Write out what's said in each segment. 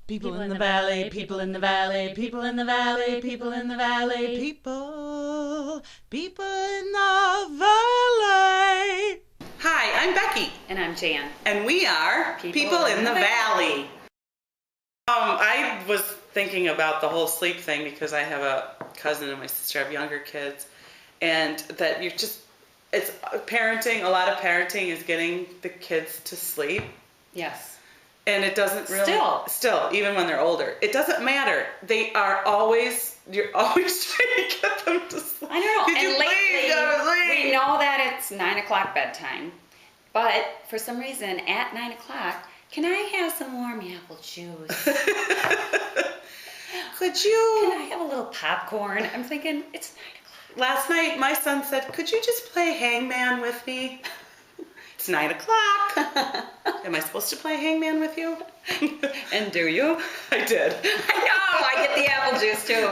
People in the valley, people in the valley, people in the valley, people in the valley, people in the valley. Hi, I'm Becky. And I'm Jan. And we are People in the Valley. I was thinking about the whole sleep thing because I have a cousin and my sister have younger kids, and that it's parenting, a lot of parenting is getting the kids to sleep. Yes. And it doesn't really... Still, even when they're older. It doesn't matter. You're always trying to get them to sleep. I know. Could and you lately, we know that it's 9 o'clock bedtime. But for some reason, at 9 o'clock, can I have some warm apple juice? Can I have a little popcorn? I'm thinking, it's 9 o'clock. Last night, my son said, could you just play hangman with me? It's 9 o'clock. Am I supposed to play hangman with you? And do you? I did. I know. I get the apple juice too.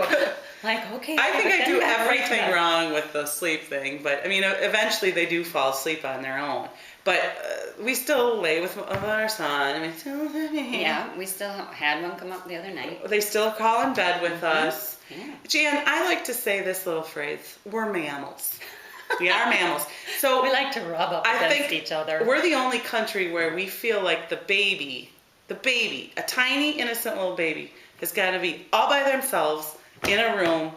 Like, okay. I think I do everything wrong with the sleep thing, but I mean, eventually they do fall asleep on their own. But we still lay with our son. Yeah, we still had one come up the other night. They still call in bed with us. Yeah. Jan, I like to say this little phrase: we're mammals. We are mammals. So we like to rub up against each other. We're the only country where we feel like the baby, a tiny, innocent little baby, has got to be all by themselves in a room,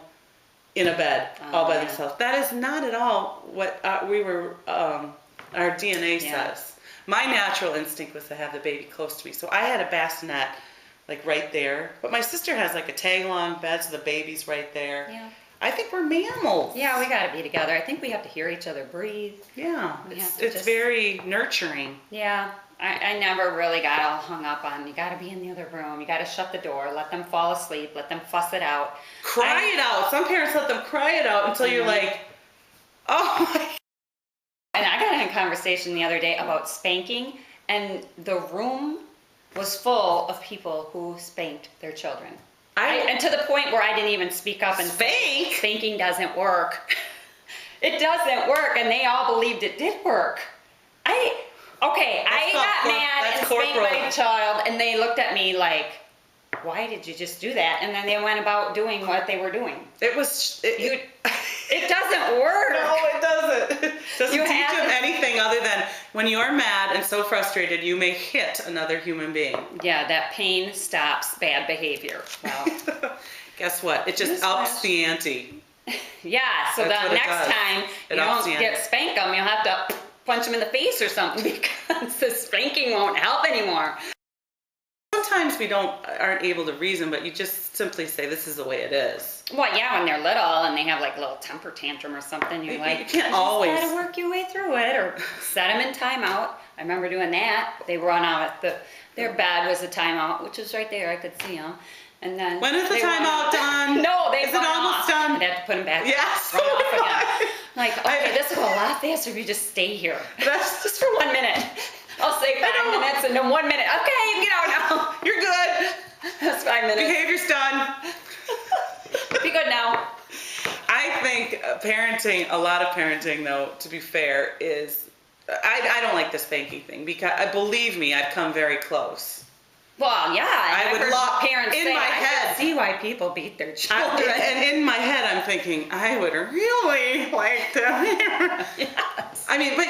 in a bed, all by themselves. That is not at all what our DNA says. My natural instinct was to have the baby close to me. So I had a bassinet like right there. But my sister has like a tag-along bed, so the baby's right there. Yeah. I think we're mammals. Yeah, we got to be together. I think we have to hear each other breathe. Yeah, it's very nurturing. Yeah, I never really got all hung up on, you got to be in the other room, you got to shut the door, let them fall asleep, let them fuss it out. Cry it out. Some parents let them cry it out until you're like, oh my. And I got in a conversation the other day about spanking, and the room was full of people who spanked their children. And to the point where I didn't even speak up and say, spanking doesn't work. It doesn't work, and they all believed it did work. I got mad and spanked my child, and they looked at me like, why did you just do that? And then they went about doing what they were doing. It doesn't work. No, it doesn't. It doesn't teach them anything other than when you're mad and so frustrated, you may hit another human being. Yeah, that pain stops bad behavior. Well, guess what? It just ups the ante. Yeah, so the next time you don't spank them, you'll have to punch them in the face or something because the spanking won't help anymore. Sometimes we aren't able to reason, but you just simply say, this is the way it is. Well, yeah, when they're little and they have like a little temper tantrum or something, you're like, you can't always. You just gotta work your way through it, or set them in timeout. I remember doing that. They run out. Their bed was a timeout, which was right there. I could see them. And then when is the timeout done? No, is it almost done? I'd have to put them back. Yes. Run off again. Like, okay, this will go a lot faster if you just stay here. That's just for 1 minute. I'll say 5 minutes and then 1 minute. Okay, you get out now. You're good. That's 5 minutes. Behavior's done. Be good now. I think a lot of parenting, though, to be fair, is I don't like the spanking thing because believe me, I've come very close. Well, yeah, I would love parents in say, my head. I see why people beat their children. And in my head, I'm thinking I would really like to. Yes. I mean, but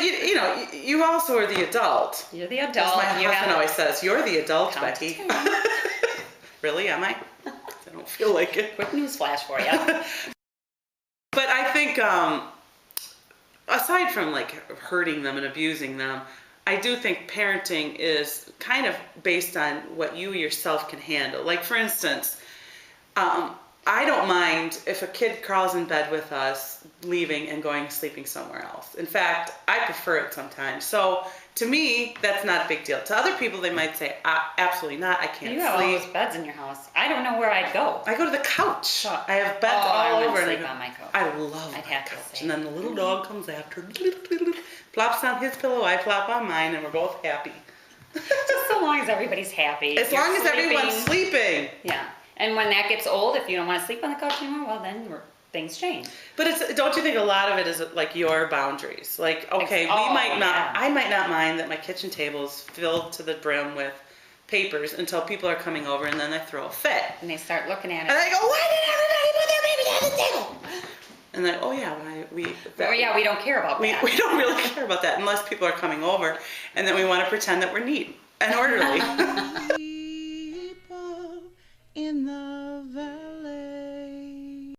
you also are the adult. You're the adult. As my husband always says, you're the adult, Becky. Really? Am I? I don't feel like it. Quick news flash for you. But I think, aside from like hurting them and abusing them, I do think parenting is kind of based on what you yourself can handle. Like, for instance, I don't mind if a kid crawls in bed with us, leaving and going sleeping somewhere else. In fact, I prefer it sometimes. So to me, that's not a big deal. To other people, they might say, absolutely not, I can't sleep. You have all those beds in your house. I don't know where I'd go. I go to the couch. I have beds all I over. I would sleep on my couch. I love my couch. And then the little dog comes after, plops on his pillow, I flop on mine, and we're both happy. Just so long as everybody's happy. As long as everyone's sleeping. Yeah. And when that gets old, if you don't want to sleep on the couch anymore, well, then things change. But don't you think a lot of it is like your boundaries? Like, okay, I might not mind that my kitchen table is filled to the brim with papers until people are coming over, and then they throw a fit. And they start looking at it. And I go, why did everybody put their baby on the table? And like, oh yeah, we don't care about that. We don't really care about that unless people are coming over, and then we want to pretend that we're neat and orderly.